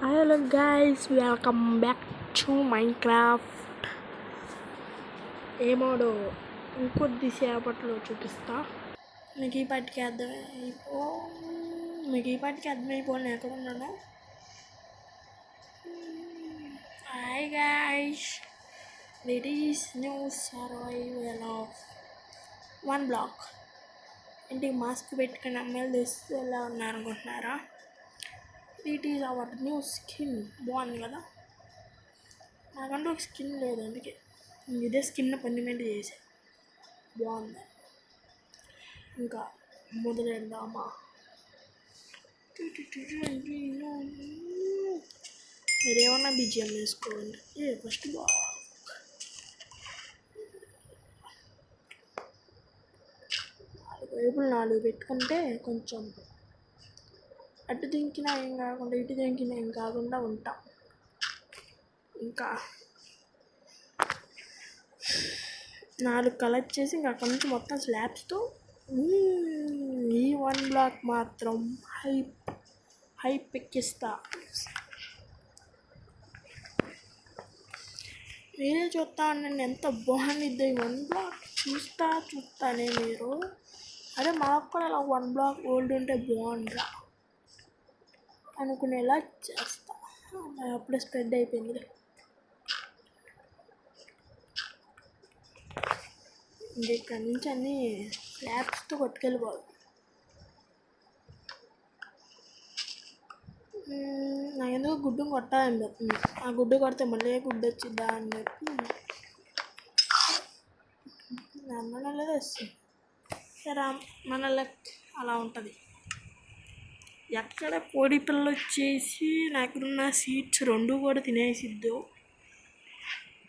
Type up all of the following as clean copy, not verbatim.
Hello guys, welcome back to Minecraft. ఏమోడో ఇంకొద్దిసేపట్లో చూపిస్తా. మీకు ఈ పాటికి అర్థమైపోను ఎక్కడ ఉన్నాను. Hi guys, it is new survival of one block. ఇంటికి మాస్క్ పెట్టుకుని అమ్మాయిలు తెస్తే ఎలా ఉన్నారనుకుంటున్నారా? It is our new skin. బాగుంది కదా. నాకంటూ ఒక స్కిన్ లేదు, అందుకే ఇదే స్కిన్ పనిమెంట్ చేసా. బాగుంది. ఇంకా మొదలెడదామా? మీరేమన్నా బిజిఎం వేసుకోండి. ఫస్ట్ వైపులు 4 పెట్టుకుంటే కొంచెం అటు దింకినా ఏం కాకుండా ఇటు దింకినా ఏం కాకుండా ఉంటాం. ఇంకా 4 కలెక్ట్ చేసి ఇంకా అక్కడ నుంచి మొత్తం స్లాబ్స్తో ఈ 1 బ్లాక్ మాత్రం హైప్ ఎక్కిస్తా. మీరే చూస్తా ఉండండి ఎంత బాగుండిద్ది ఈ 1 బ్లాక్. చూస్తానే మీరు. అరే మాకు కూడా ఇలా 1 బ్లాక్ ఓల్డ్ ఉంటే బాగుండ్రా అనుకునేలా చేస్తా. అప్పుడే స్ప్రెడ్ అయిపోయింది. ఇక్కడి నుంచి అన్నీ స్లాబ్స్తో కొట్టుకెళ్ళిపోదు. నాకు ఎందుకు గుడ్డు కొట్టాలని చెప్తుంది. ఆ గుడ్డు కొడితే మళ్ళీ గుడ్డు వచ్చిద్దా అని చెప్పి మనలో వస్తుంది. సరే మన లక్ అలా ఉంటుంది. ఎక్కడ కోడి పిల్ల వచ్చేసి నాకున్న సీడ్స్ 2 కూడా తినేసిద్దు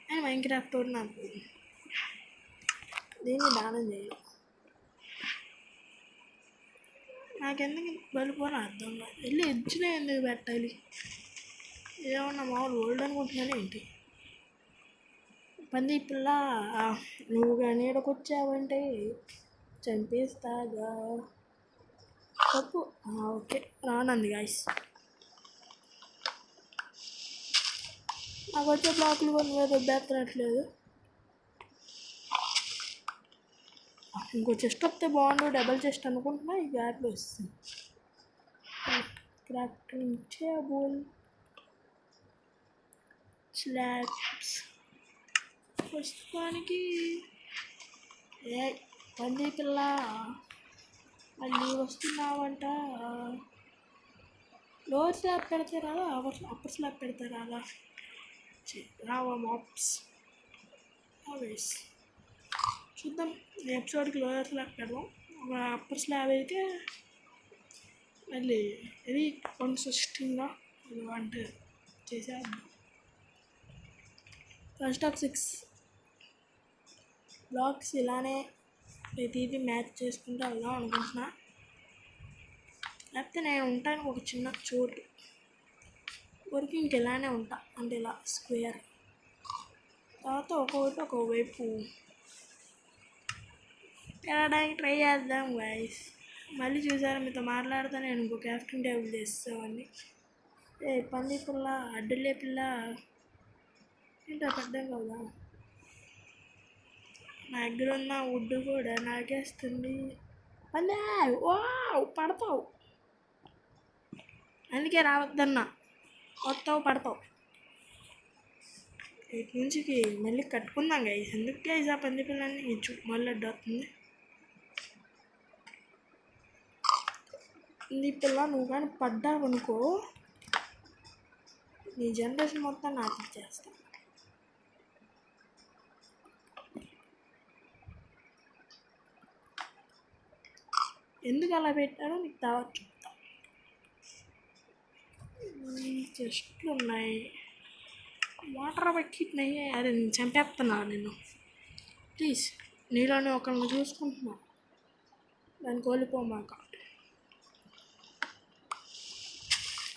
అని మైన్క్రాఫ్ట్ నాకు దీన్ని దానం చేయడం. నాకెందుకు బలిపోని అర్థం కాదు. వెళ్ళి ఎడ్జ్నే ఎందుకు పెట్టాలి? ఏమన్నా మామూలు ఓల్డ్ అనుకుంటున్నాను ఏంటి? పంది పిల్ల నువ్వు కానీ ఇక్కడికొచ్చావంటే చంపేస్తాగా. తప్పు. ఓకే రానంది గాయస్. నాకు వచ్చే బ్లాకులు కొన్ని దొబ్బెత్తనట్లేదు. ఇంకో చెస్ట్ వస్తే బాగుండు. డబల్ చెస్ట్ అనుకుంటున్నా. ఈ గ్యాప్లో వస్తుంది. Crafting table, slabs. ప్రస్తుతానికి పంది పిల్ల మళ్ళీ వస్తున్నావంట. లోవర్ స్లాబ్ పెడితే రాదా, అప్పర్ స్లాబ్ పెడితే రాదా? రావా మాప్స్? ఆవేస్ చూద్దాం. ఎపిసోడ్కి లోయర్ స్లాబ్ పెడదాం. ఒక అప్పర్ స్లాబ్ అయితే మళ్ళీ ఇది కన్సిస్టెంట్గా అంటే చేసేద్దాం. ఫస్ట్ ఆఫ్ 6 బ్లాక్స్ ఇలానే ప్రతిదీ మ్యాచ్ చేసుకుంటూ వెళ్దాం అనుకుంటున్నా. లేకపోతే నేను ఉంటాను ఒక చిన్న చోటు వరకు ఇంకెలానే ఉంటా. అంటే ఇలా స్క్వేర్ తర్వాత ఒకవైపు పెట్టడానికి ట్రై చేద్దాం గైస్. మళ్ళీ చూసారా మీతో మాట్లాడుతూ నేను ఇంకో క్రాఫ్టింగ్ టేబుల్ చేస్తామండి. పంది పిల్ల అడ్డులే పిల్ల ఏంటో అర్థం కదా. నా దగ్గర ఉన్న వుడ్ కూడా నాకేస్తుంది. పందే పడతావు, అందుకే రావద్దన్నా. వస్తావు పడతావు. ఇటు నుంచి మళ్ళీ కట్టుకుందాం గైస్. ఎందుకు గైస్ ఆ పంది పిల్లని మళ్ళీ అడ్డు వస్తుంది. పంది పిల్ల నువ్వు కానీ పడ్డావు అనుకో నీ జనరేషన్ మొత్తం నాకు ఇచ్చేస్తా. ఎందుకు అలా పెట్టాడో నీకు తర్వాత చెప్తా. చెస్ట్లు ఉన్నాయి. వాటర్ బకెట్ నయ్యి. అదే నేను చంపేస్తున్నా. నేను ప్లీజ్ నీలోనే ఒకరిని చూసుకుంటున్నా. దాన్ని కోల్పోమాక.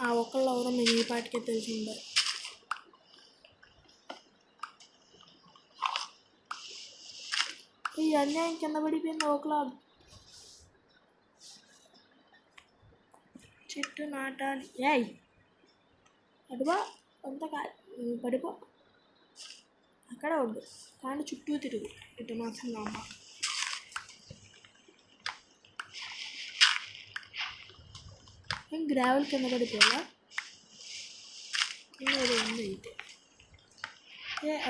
ఆ ఒకళ్ళు ఎవరో మీకు ఈ పాటికే తెలిసి ఉండాలి. ఈ అన్యాయం కింద పడిపోయింది ఒకలా. చెట్టు నాటాలి. అటువా అంత పడిపో అక్కడ ఉండు కానీ చుట్టూ తిరుగు ఇటు మాత్రం అమ్మ గ్రావెల్ కింద పడిపోవాలా ఇంకోటి ఉంది అయితే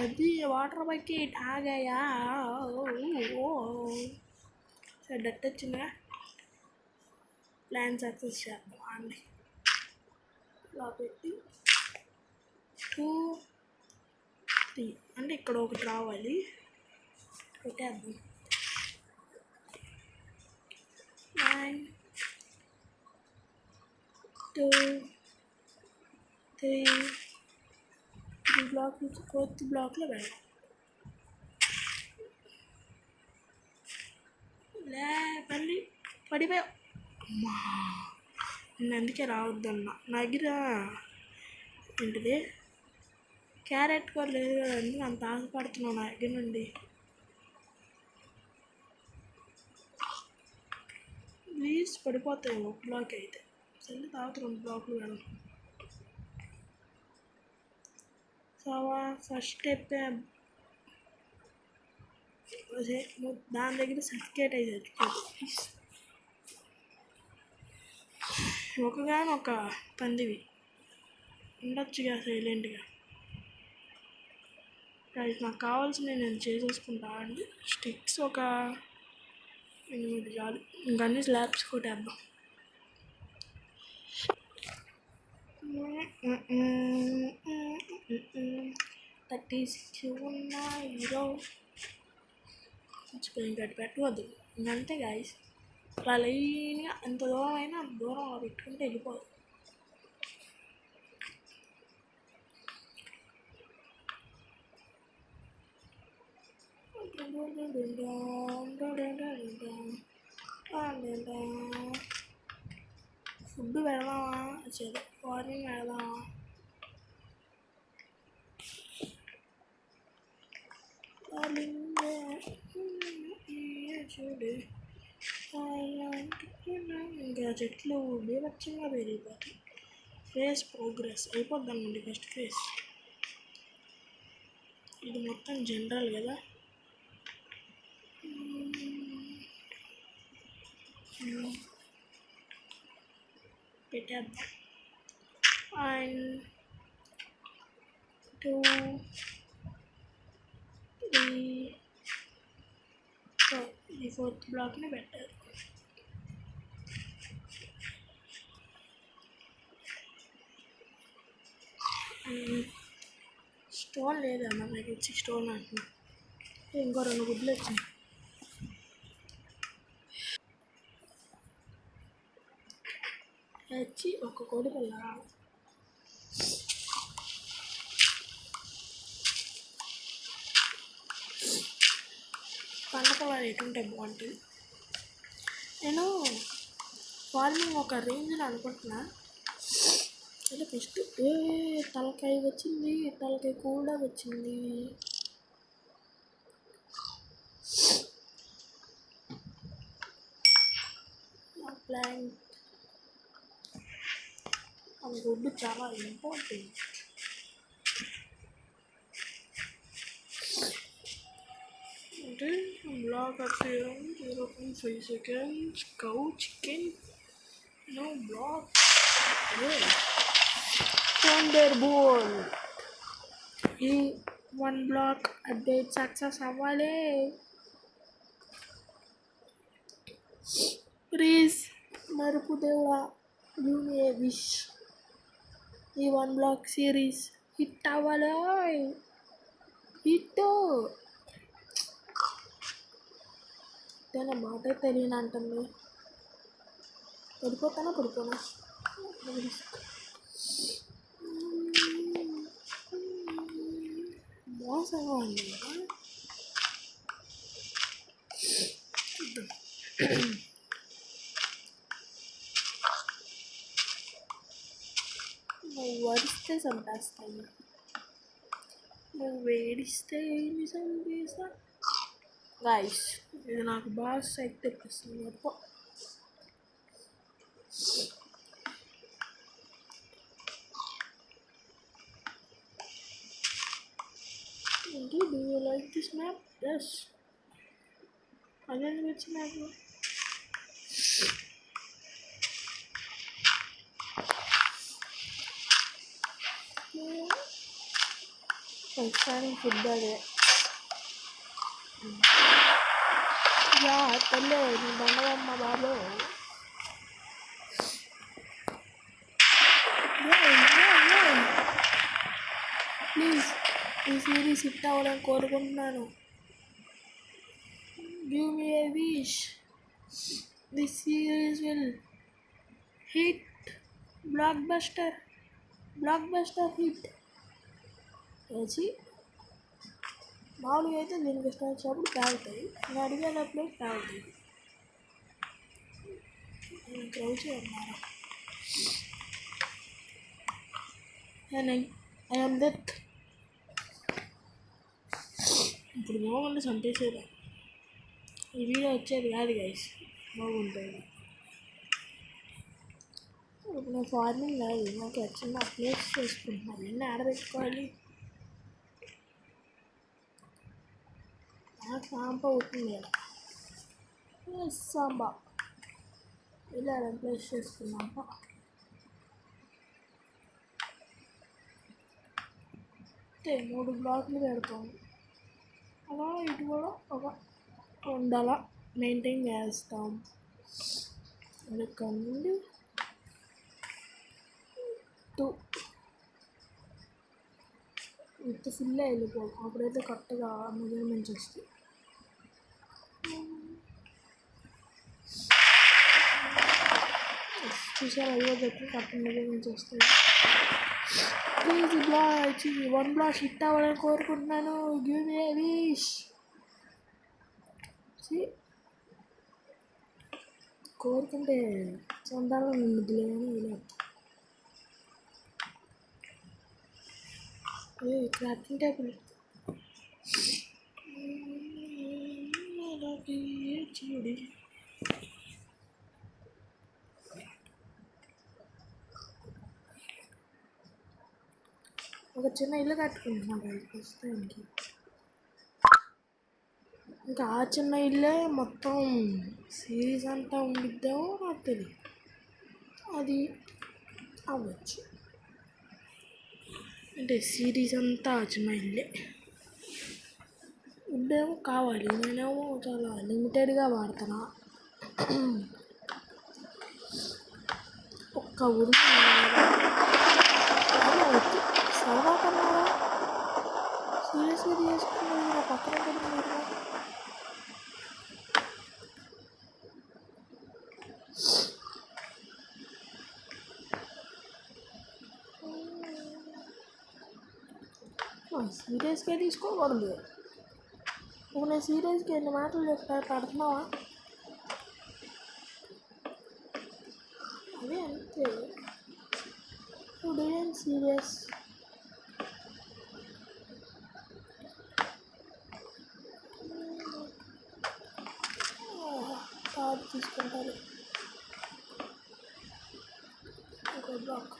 అది వాటర్ బకెట్ ఆగాయా సరే డట్ వచ్చిందిగా ప్లాన్ సక్సెస్ చేద్దాం అండి ఇలా పెట్టి 2 3 అంటే ఇక్కడ ఒకటి రావాలి పెట్టేద్దాం 9 2 3 బ్లాక్ నుంచి 4th బ్లాక్లో పెడదాం మళ్ళీ పడిపోయావు అమ్మా నేను అందుకే రావద్దన్నా నా దగ్గర ఏంటిది క్యారెట్ కూడా లేదు కదండి అంత ఆశపడుతున్నాను నా దగ్గర నుండి ప్లీజ్ పడిపోతాయి ఒక బ్లాక్ అయితే సరే తర్వాత 2 బ్లాక్లు వెళ్ళం సవా ఫస్ట్ స్టెప్ దాని దగ్గర సర్టిఫికేట్ అయితే ఒకగానొక పందివి ఉండొచ్చుగా సైలెంట్గా నాకు కావాల్సినవి నేను చేసేసుకుంటా అండి స్టిక్స్ ఒక 8 చాలు ఇంకన్నీ స్లాబ్స్ కొట్టేద్దాం థర్టీ 36 ఉన్నాయి మర్చిపోయి గట్టి పెట్టవద్దు ఇంకంతే గాయస్ అలా లైన్గా ఎంత దూరం అయినా అంత దూరం అలా పెట్టుకుంటే వెళ్ళిపోదు ఫుడ్ పెడదామా సరే వార్నింగ్ పెడదామా చూడు ఇంకా చెట్లు బీభత్సంగా పెరిగిపోతాయి ఫేస్ ప్రోగ్రెస్ అయిపోద్దామండి ఫస్ట్ ఫేస్ ఇది మొత్తం జనరల్ కదా పెట్టేద్దాం అండ్ 2 3 ఈ 4th బ్లాక్ని పెట్టారు స్టోన్ లేదమ్మా నాకు వచ్చి స్టోన్ అంటున్నా ఇంకో 2 గుడ్లు వచ్చింది వచ్చి ఒక కోడి పిల్ల పండగ ఎటుంటే బాగుంటుంది నేను ఫార్మింగ్ ఒక రేంజ్లో అనుకుంటున్నా అంటే ఫస్ట్ తలకాయ వచ్చింది తలకాయ కూడా వచ్చింది ప్లాంట్ ఆ గుడ్డు చాలా ఇంపార్టెంట్ అంటే బ్లాక్ వచ్చేయడం 0.5 seconds cow chicken no block thunderbolt ఈ 1 బ్లాక్ అప్డేట్ సక్సెస్ అవ్వాలి ప్లీజ్ మరుపు దేవుడా గివ్ మీ ఏ విష్ ఈ 1 బ్లాక్ సిరీస్ హిట్ అవ్వాలి హిట్ నా మాట తెలియని అంటుంది పడిపోతానా మోసంగా ఉంది నువ్వు వరిస్తే చంపేస్తాయి నువ్వు వేడిస్తే ఏమి చంపేస్తా గైస్ ఇది నాకు బాగా సైట్ తెప్పిస్తుంది గొప్ప this map? Yes. Again, which map? Exciting football. Yeah, tell me, Bandavamma Babu. Yeah. Please, ఈ సిరీస్ హిట్ అవ్వాలని కోరుకుంటున్నాను. Give me a wish. This series will hit. Block buster hit. వేసి మామూలుగా అయితే దీనికి ఇష్టం వచ్చినప్పుడు తాగుతాయి, నేను అడిగేటప్పుడు తాగుతాయి. నేను ట్రై చేయన్నాను. I am death. ఇప్పుడు బాగుంటే చంపేసేదా. ఈ వీడియో వచ్చేది కాదు గైస్, బాగుంటుంది. ఇప్పుడు నా ఫార్మింగ్ కాదు, నాకు వచ్చిన ప్లేస్ చేసుకుంటున్నాను. ఎన్ని ఆడబెట్టుకోవాలి. నాకు సాంబ అవుతుంది. సాంబా ఇలా ప్లేస్ చేసుకున్నాక 3 బ్లాక్లు పెడతాము. అలా ఇటు కూడా ఒక ఉండాలా మెయింటైన్ చేస్తాం. ఇక్కడ నుండి 2 విత్ ఫుల్ వెళ్ళిపోవు. అప్పుడైతే కరెక్ట్గా మెజర్మెంట్స్ వస్తాయి. చూసారు, అయ్యో చెప్పి కరెక్ట్ మెజర్మెంట్స్ వస్తాయి. ప్లీజ్ బ్లాక్ 1 బ్లాక్ హిట్ అవ్వాలని కోరుకుంటున్నాను. Give me a wish. కోరుకుంటే సొంతంగా నిండులే అని ఇలా క్రాఫ్టింగ్ టేబుల్ చూడి. ఒక చిన్న ఇల్లు కట్టుకుంటున్నాను ప్రస్తుతానికి. ఇంకా ఆ చిన్న ఇల్లే మొత్తం సిరీస్ అంతా ఉండిద్దామో నాకు తెలియదు. అది అవ్వచ్చు. అంటే సిరీస్ అంతా చిన్న ఇల్లే. ఉండేమో కావాలి, నేనేమో చాలా లిమిటెడ్గా వాడుతున్నా. ఒక్క ఊరు సరదా కన్నారా సీరియస్గా చేసుకున్నది నా పక్కన పెడుతున్నారు. సీరియస్గా తీసుకోకూడదు. ఇప్పుడు నేను సీరియస్గా ఎన్ని మాటలు పడుతున్నావా? అదే అంతే. ఇప్పుడు ఏం సీరియస్ కార్డు తీసుకుంటారు. ఇంకో బ్లాక్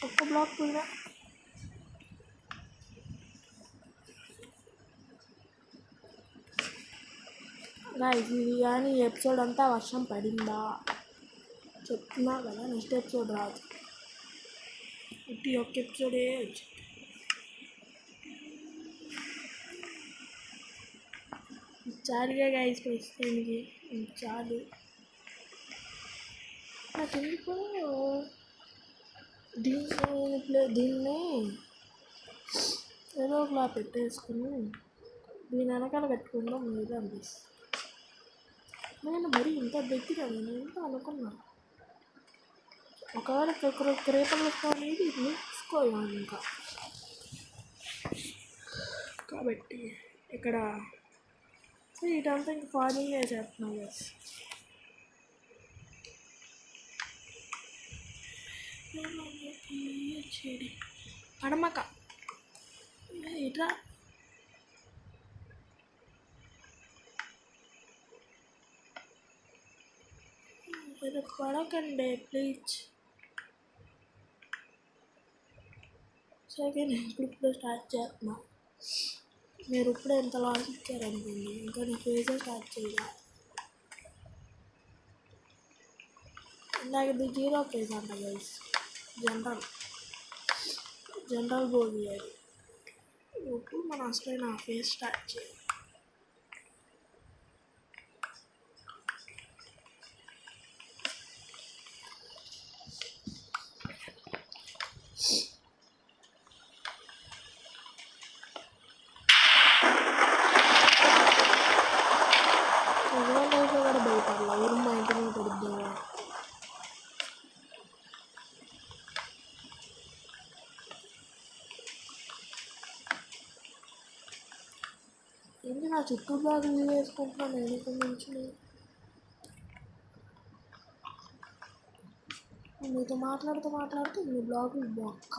ఒక్క బ్లాక్ కూడా ఇది కానీ ఎపిసోడ్ అంతా వర్షం పడిందా చెప్తున్నా కదా. నెక్స్ట్ ఎపిసోడ్ రాదు, ఇటు ఒక్క ఎపిసోడే వచ్చింది. చాలుగా గైస్ ప్రస్తుతానికి చాలు. నాకు ఎందుకు దీన్ని ఏదో ఒకలా పెట్టేసుకుని దీని వెనకాల పెట్టుకుందాం మీరు అనిపిస్తుంది. నేను మరీ ఇంత దగ్గర నేను ఎంత అనుకున్నా. ఒకవేళ క్రేపలు వస్తామనేది ఇది తీసుకోవాలి ఇంకా. కాబట్టి ఇక్కడ ఇదంతా ఇంక ఫార్మింగ్ చేస్తున్నాం గైస్. చెడి పడమక ఇట్లా పడకండి ప్లీజ్. సెకండ్ ఇప్పుడు స్టార్ట్ చేస్తున్నా. మీరు ఇప్పుడే ఎంత లాస్ ఇచ్చారనుకోండి, ఇంకా నీ ఫేజే స్టార్ట్ చేయాలి. ఇందాక ఇది 0 ఫేజ్ అంట గైస్. జనరల్ బోగి అది. ఇప్పుడు మనం అసలైన ఫేజ్ స్టార్ట్ చేయాలి. కూడా భయపడలా, ఊరు మా ఇంటి మీద పడుద్దామా. ఏంటి నా చుట్టూ బ్లాగులు వేసుకుంటున్నాను నేను ఇక్కడ నుంచి. మీతో మాట్లాడుతూ ఇన్ని బ్లాగులు బొక్క,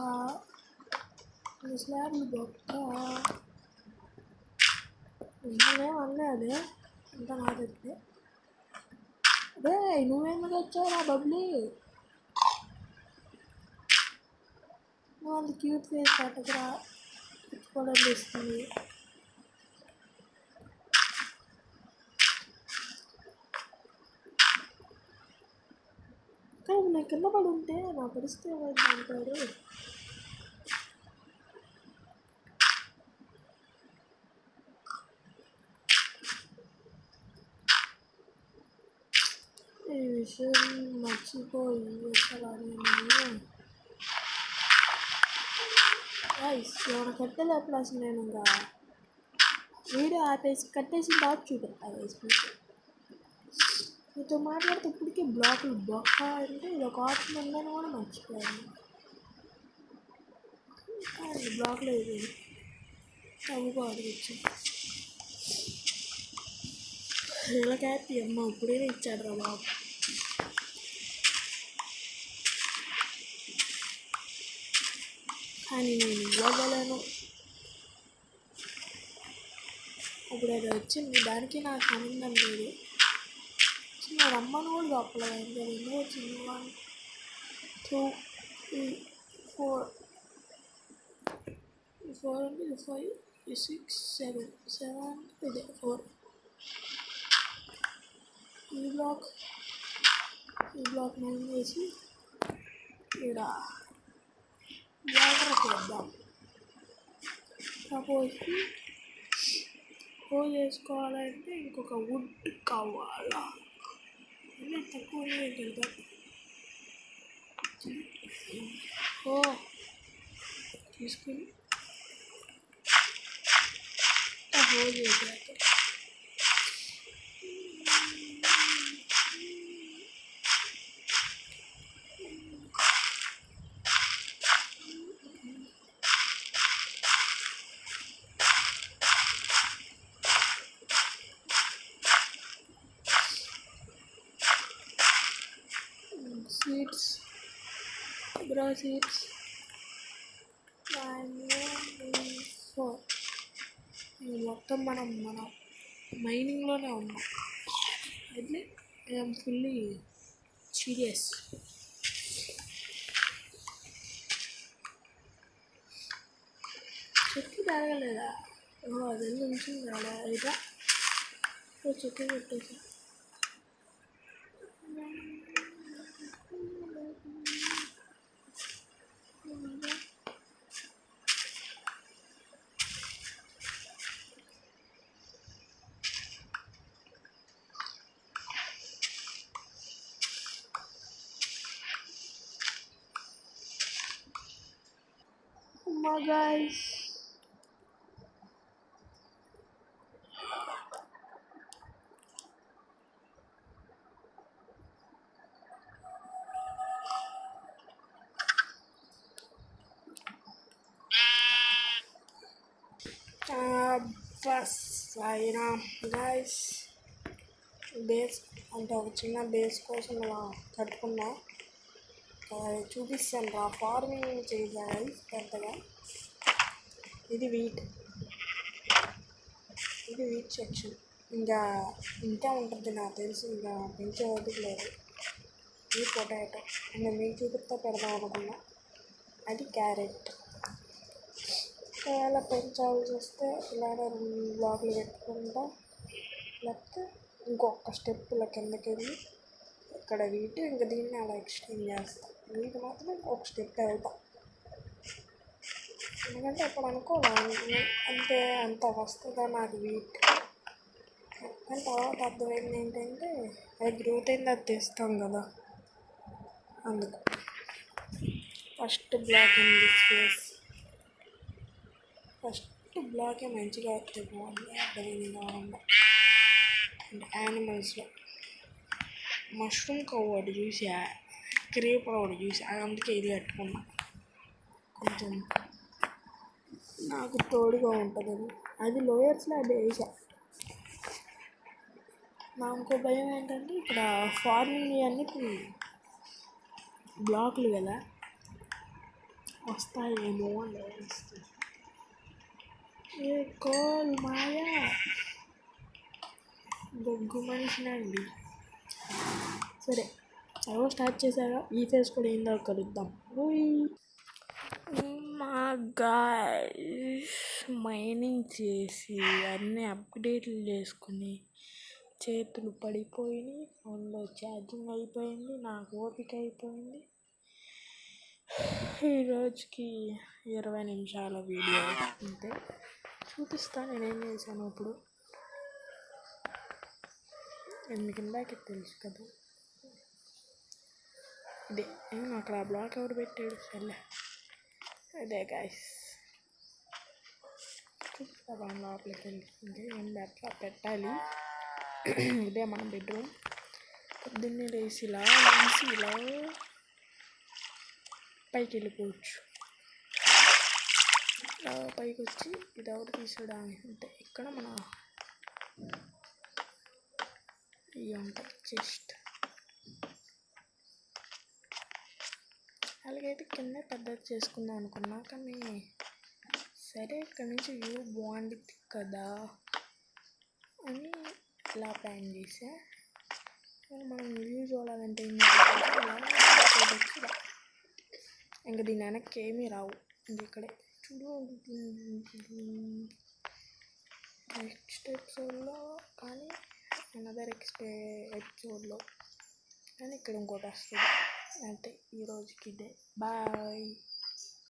ఇన్ని స్లాబ్లు బొక్క. ఇంకేం అనలే అదే అంత నాకైతే. అదే నువ్వెందుకు వచ్చావురా బబ్లీ? నువ్వు అంత క్యూట్ ఫేస్ పట్టకురా, తెచ్చుకోవాలనిపిస్తుంది. కానీ నేను కింద పడి ఉంటే నా పరిస్థితి ఏమైంది అంటారు. ఈ విషయం మర్చిపోయి అసలు ఏమైనా కట్టేలేప్పుడు అసలు నేను ఇంకా వీడియో ఆపేసి కట్టేసి బాగా చూపెట్టాలి గైస్ మీకు. మీతో మాట్లాడితే ఇప్పటికీ బ్లాకులు బొక్క అంటే ఇది ఒక ఆప్షన్ ఉందని కూడా మర్చిపోయాను. బ్లాక్లో అయిపోయింది, తగ్గుకోవాలి వచ్చింది. ఇలా హ్యాపీ అమ్మ ఇప్పుడైనా ఇచ్చాడు రా బాబు. కానీ నేను ఇవ్వగలను. ఇప్పుడు అది వచ్చింది, దానికి నాకు సంబంధం లేదు. చిన్న రమ్మను కూడా చెప్పలేదు. ఇంకా ఎందుకు వచ్చింది? 1 2 3 4 4 5 6 7 ఇదే 4. ఈ బ్లాక్ 9 వేసి ఇక్కడ వాటర్ వేద్దాం. సపోజ్ హోల్ వేసుకోవాలంటే ఇంకొక వుడ్ కావాలా? అన్నీ తక్కువనే వెళ్తాం. తీసుకుని హోల్ వేసాక సీడ్స్ సీడ్స్ 4 మొత్తం మన మైనింగ్లోనే ఉన్నాం. అయితే ఐఎమ్ ఫుల్లీ సీరియస్. చెట్టు తాగలేదా? అది ఉంచింది కదా అయితే చెట్టు పెట్టేసా. Guys, అయినా గైస్ బేస్ అంటే ఒక చిన్న బేస్ కోసం అలా కట్టుకున్నా. చూపిస్తాను రా, ఫార్మింగ్ చేయాలి పెద్దగా. ఇది వీట్ సెక్షన్. ఇంకా ఉంటుంది నాకు తెలిసి, ఇంకా పెంచే ఓపిక లేదు. ఇది పొటాటో, నేను మీకు చూపిస్తా పెడదాం అనుకున్నా. అది క్యారెట్. ఒకవేళ పెంచాల్సి వస్తే ఇలానే 2 బ్లాకులు పెట్టుకుంటా, లేకపోతే ఇంకొక స్టెప్ ఇలా కిందకి వెళ్ళి ఇక్కడ వీటి ఇంకా దీన్ని అలా ఎక్స్టెండ్ చేస్తా. వీటి మాత్రం ఇంకొక స్టెప్ వెళ్తా, ఎందుకంటే ఇప్పుడు అనుకోవాలి అంటే అంత వస్తుందా నాకు వీట్. కానీ తర్వాత అర్థమైంది ఏంటంటే అది గ్రోత్ అయింది, అది తెస్తాం కదా, అందుకు first block in this phase. First బ్లాకే మంచిగా వస్తే బాగుంది, అర్థమైంది కాకుండా. అంటే యానిమల్స్లో మష్రూమ్ కవ్ ఒకటి చూసి, క్రీపర్ ఒకటి చూసి అందుకే ఇది కట్టుకున్నా, కొంచెం నాకు తోడుగా ఉంటుందని. అది లోయర్స్లో అది వేసా. నా ఇంకో భయం ఏంటంటే ఇక్కడ ఫార్మింగ్ అన్నిటి బ్లాకులు కదా, వస్తాయేమో అని అనిపిస్తుంది. ఏ కోల్ మాయా బొగ్గు మనిషినండి. సరే ఎవరో స్టార్ట్ చేశారా, ఈ ఫేస్ కూడా ఏందో కలుద్దాం. మా గాయ్స్ మైనింగ్ చేసి అన్నీ అప్డేట్లు చేసుకుని చేతులు పడిపోయినాయి, ఫోన్లో ఛార్జింగ్ అయిపోయింది, నాకు ఓపిక అయిపోయింది. ఈరోజుకి 20 నిమిషాల వీడియో అంతే. చూపిస్తాను నేనేం చేశాను ఇప్పుడు. ఎందుకు ఇందాక తెలుసు కదా, ఇదే అక్కడ ఆ బ్లాక్ ఎవరు పెట్టాడు, సర్లే అదే గాయస్. చూపిస్తా లోపలికి వెళ్ళి ఏం పెట్టాలి. ఇదే మన బెడ్రూమ్. పొద్దున్నే లేచి ఇలా పైకి వెళ్ళిపోవచ్చు. పైకి వచ్చి ఇది ఒకటి తీసుకోవడానికి అంటే ఇక్కడ మన ఇవి ఉంటాయి చెస్ట్. అలాగైతే కింద పెద్దది చేసుకుందాం అనుకున్నా, కానీ సరే ఇక్కడ నుంచి వ్యూ బాగుంటుంది కదా అని ఇలా ప్లాన్ చేసా. కానీ మనం వ్యూ చూడాలంటే ఇంకా దీని వెనక్కి ఏమీ రావు, ఇక్కడే చూడు. నెక్స్ట్ ఎపిసోడ్లో కానీ అనదర్ ఎపిసోడ్లో కానీ ఇక్కడ ఇంకోటి వస్తుంది. అంటే ఈరోజుకి ఇదే బాయ్.